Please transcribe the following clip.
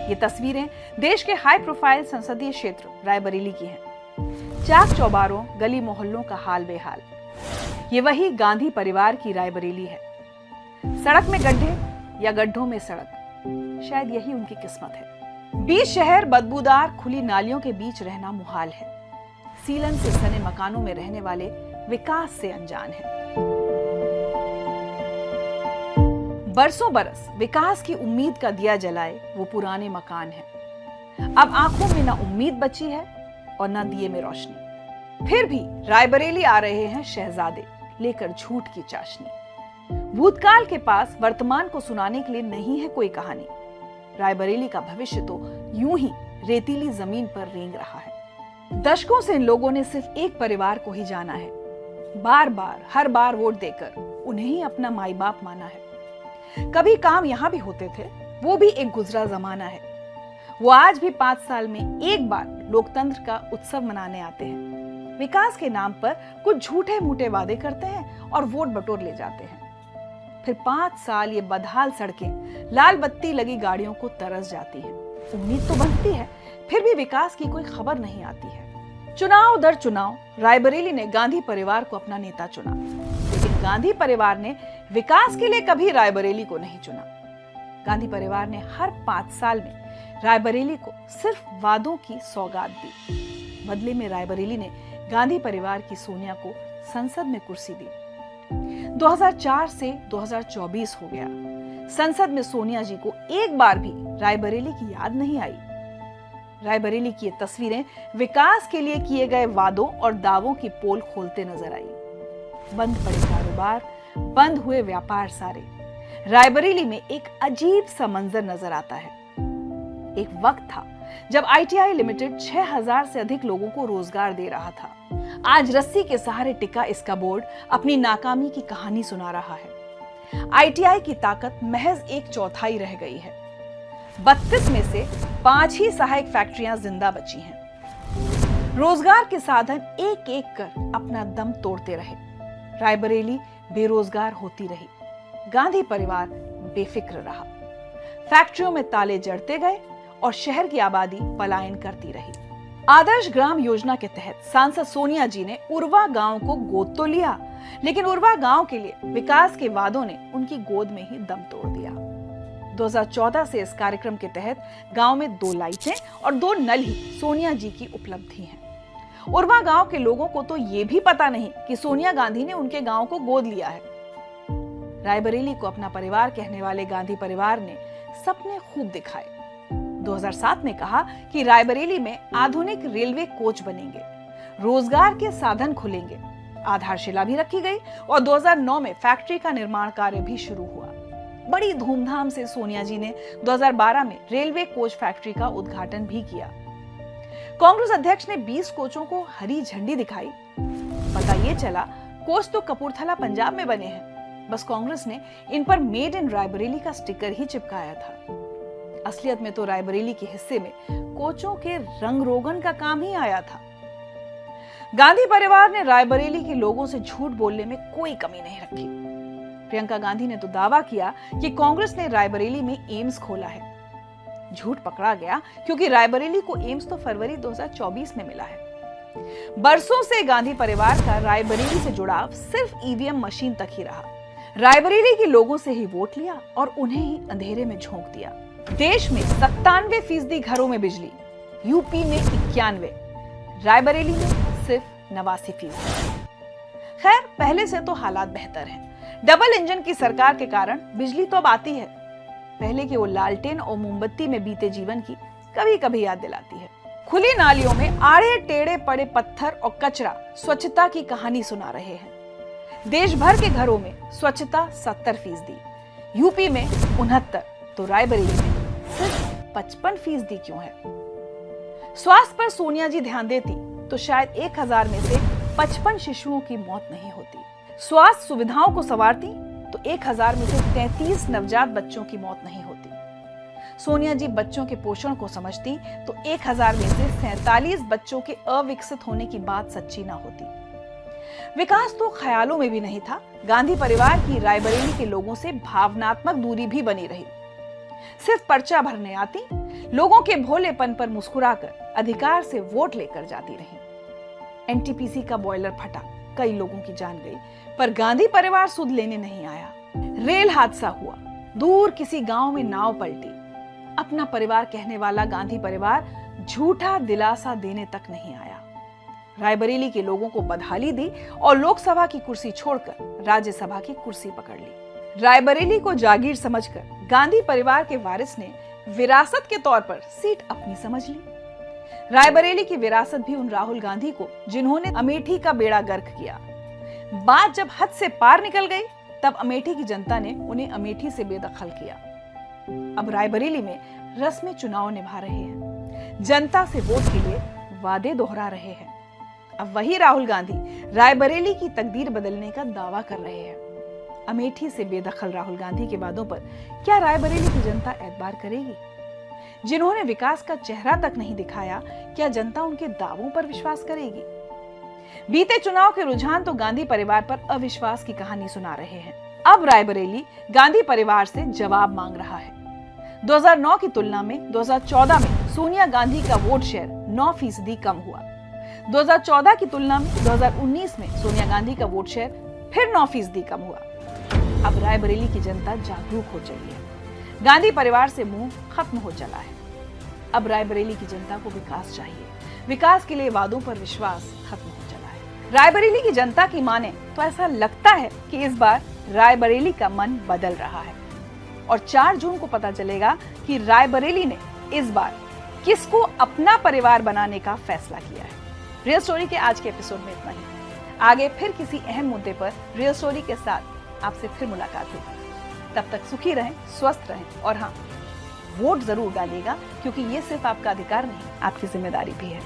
ये तस्वीरें देश के हाई प्रोफाइल संसदीय क्षेत्र रायबरेली की हैं। चाक चौबारों, गली मोहल्लों का हाल बेहाल। ये वही गांधी परिवार की रायबरेली है। सड़क में गड्ढे या गड्ढों में सड़क, शायद यही उनकी किस्मत है। बीच शहर बदबूदार खुली नालियों के बीच रहना मुहाल है। सीलन से सने मकानों में रहने वाले विकास से अनजान है। बरसों बरस विकास की उम्मीद का दिया जलाए वो पुराने मकान हैं। अब आंखों में ना उम्मीद बची है और ना दिए में रोशनी। फिर भी रायबरेली आ रहे हैं शहजादे लेकर झूठ की चाशनी। भूतकाल के पास वर्तमान को सुनाने के लिए नहीं है कोई कहानी। रायबरेली का भविष्य तो यूं ही रेतीली जमीन पर रेंग रहा है। दशकों से इन लोगों ने सिर्फ एक परिवार को ही जाना है। बार बार हर बार वोट देकर उन्हें ही अपना माई बाप माना है। कभी काम यहां भी होते थे, वो भी एक गुजरा जमाना है। वो आज भी 5 साल में एक बार लोकतंत्र का उत्सव मनाने आते हैं। विकास के नाम पर कुछ झूठे मूठे वादे करते हैं और वोट बटोर ले जाते हैं। फिर 5 साल ये बदहाल सड़कें लाल बत्ती लगी गाड़ियों को तरस जाती हैं। उम्मीद तो बनती है, फिर भी विकास की कोई खबर नहीं आती है। चुनाव दर चुनाव रायबरेली ने गांधी परिवार को अपना नेता चुना, लेकिन गांधी परिवार ने विकास के लिए कभी रायबरेली को नहीं चुना। गांधी परिवार ने हर 5 साल में रायबरेली को सिर्फ वादों की सौगात दी। बदले में रायबरेली ने गांधी परिवार की सोनिया को संसद में कुर्सी दी। 2004 से 2024 हो गया। संसद में सोनिया जी को एक बार भी रायबरेली की याद नहीं आई। रायबरेली की ये तस्वीरें विकास के लिए किए गए वादों और दावों की पोल खोलते नजर आई। बंद पड़े कारोबार, बंद हुए व्यापार सारे। रायबरेली में एक अजीब सा मंजर नजर आता है। एक वक्त था जब ITI लिमिटेड 6000 से अधिक लोगों को रोजगार दे रहा था। आज रस्सी के सहारे टिका इसका बोर्ड अपनी नाकामी की कहानी सुना रहा है। ITI की ताकत महज 1/4 रह गई है। 32 में से 5 ही सहायक फैक्ट्रियां जिंदा बची हैं। रोजगार के साधन एक एक कर अपना दम तोड़ते रहे। रायबरेली बेरोजगार होती रही। गांधी परिवार बेफिक्र रहा। फैक्ट्रियों में ताले जड़ते गए और शहर की आबादी पलायन करती रही। आदर्श ग्राम योजना के तहत सांसद सोनिया जी ने उर्वा गांव को गोद तो लिया, लेकिन उर्वा गांव के लिए विकास के वादों ने उनकी गोद में ही दम तोड़ दिया। 2014 से इस कार्यक्रम के तहत गांव में 2 लाइटें और 2 नल ही सोनिया जी की उपलब्धि हैं। उर्वा गांव के लोगों को तो ये भी पता नहीं कि सोनिया गांधी ने उनके गांव को गोद लिया है। रायबरेली को अपना परिवार कहने वाले गांधी परिवार ने सपने खूब दिखाए। 2007 में कहा कि रायबरेली में आधुनिक रेलवे कोच बनेंगे, रोजगार के साधन खुलेंगे। आधारशिला भी रखी गई और 2009 में फैक्ट्री का निर्माण कार्य भी शुरू हुआ। बड़ी धूमधाम से सोनिया जी ने 2012 में रेलवे कोच फैक्ट्री का उद्घाटन भी किया। कांग्रेस अध्यक्ष ने 20 कोचों को हरी झंडी दिखाई। पता ये चला कोच तो कपूरथला पंजाब में बने हैं, बस कांग्रेस ने इन पर मेड इन रायबरेली का स्टिकर ही चिपकाया था। असलियत में तो रायबरेली के हिस्से में कोचों के रंग रोगन का काम ही आया था। गांधी परिवार ने रायबरेली के लोगों से झूठ बोलने में कोई कमी नहीं रखी। प्रियंका गांधी ने तो दावा किया कि कांग्रेस ने रायबरेली में एम्स खोला है। झूठ पकड़ा गया क्योंकि रायबरेली को एम्स तो फरवरी 2024 में मिला है। बरसों से गांधी परिवार का रायबरेली से जुड़ाव सिर्फ EVM मशीन तक ही रहा। रायबरेली के लोगों से ही वोट लिया और उन्हें ही अंधेरे में झोंक दिया। देश में 97% घरों में बिजली, यूपी में 91, रायबरेली में सिर्फ 89%। खैर, पहले से तो हालात बेहतर हैं। डबल इंजन की सरकार के कारण बिजली तो अब आती है। पहले की वो लालटेन और मोमबत्ती में बीते जीवन की कभी कभी याद दिलाती है। खुली नालियों में आड़े टेढ़े पड़े पत्थर और कचरा स्वच्छता की कहानी सुना रहे हैं। देश भर के घरों में स्वच्छता 70%, यूपी में 69, तो रायबरेली में सिर्फ 55% क्यों है? स्वास्थ्य पर सोनिया जी ध्यान देती तो शायद 1000 में से 55 शिशुओं की मौत नहीं होती। स्वास्थ्य सुविधाओं को संवारती तो 1000 में से 33 नवजात बच्चों की मौत नहीं होती। सोनिया जी बच्चों के पोषण को समझती तो 1000 में से 47 बच्चों के अविकसित होने की बात सच्ची ना होती। विकास तो ख्यालों में भी नहीं था। गांधी परिवार की रायबरेली के लोगों से भावनात्मक दूरी भी बनी रही। सिर्फ पर्चा भरने आती, लोगों के भोलेपन पर मुस्कुराकर अधिकार से वोट लेकर जाती रही। एनटीपीसी का बॉयलर फटा, कई लोगों की जान गई, पर गांधी परिवार सुध लेने नहीं आया। रेल हादसा हुआ, दूर किसी गांव में नाव पलटी, अपना परिवार कहने वाला गांधी परिवार झूठा दिलासा देने तक नहीं आया। रायबरेली के लोगों को बदहाली दी और लोकसभा की कुर्सी छोड़कर राज्यसभा की कुर्सी पकड़ ली। रायबरेली को जागीर समझकर गांधी परिवार के वारिस ने विरासत के तौर पर सीट अपनी समझ ली। रायबरेली की विरासत भी उन राहुल गांधी को जिन्होंने अमेठी का बेड़ा गर्क किया। बात जब हद से पार निकल गई तब अमेठी की जनता ने उन्हें अमेठी से बेदखल किया। अब रायबरेली में रस्मी चुनाव निभा रहे हैं, जनता से वोट के लिए वादे दोहरा रहे हैं। अब वही राहुल गांधी रायबरेली की तकदीर बदलने का दावा कर रहे हैं। अमेठी से बेदखल राहुल गांधी के वादों पर क्या रायबरेली की जनता एतबार करेगी? जिन्होंने विकास का चेहरा तक नहीं दिखाया, क्या जनता उनके दावों पर विश्वास करेगी? बीते चुनाव के रुझान तो गांधी परिवार पर अविश्वास की कहानी सुना रहे हैं। अब रायबरेली गांधी परिवार से जवाब मांग रहा है। 2009 की तुलना में 2014 में सोनिया गांधी का वोट शेयर 9% कम हुआ। 2014 की तुलना में 2019 में सोनिया गांधी का वोट शेयर फिर 9% कम हुआ। अब रायबरेली की जनता जागरूक हो चली है, गांधी परिवार से मुंह खत्म हो चला है। अब रायबरेली की जनता को विकास चाहिए, विकास के लिए वादों पर विश्वास खत्म हो चला है। रायबरेली की जनता की माने तो ऐसा लगता है कि इस बार रायबरेली का मन बदल रहा है और 4 जून को पता चलेगा कि रायबरेली ने इस बार किसको अपना परिवार बनाने का फैसला किया है। रियल स्टोरी के आज के एपिसोड में इतना ही। आगे फिर किसी अहम मुद्दे पर रियल स्टोरी के साथ आपसे फिर मुलाकात होगी। तब तक सुखी रहें, स्वस्थ रहें और हाँ, वोट जरूर डालिएगा, क्योंकि ये सिर्फ आपका अधिकार नहीं, आपकी जिम्मेदारी भी है।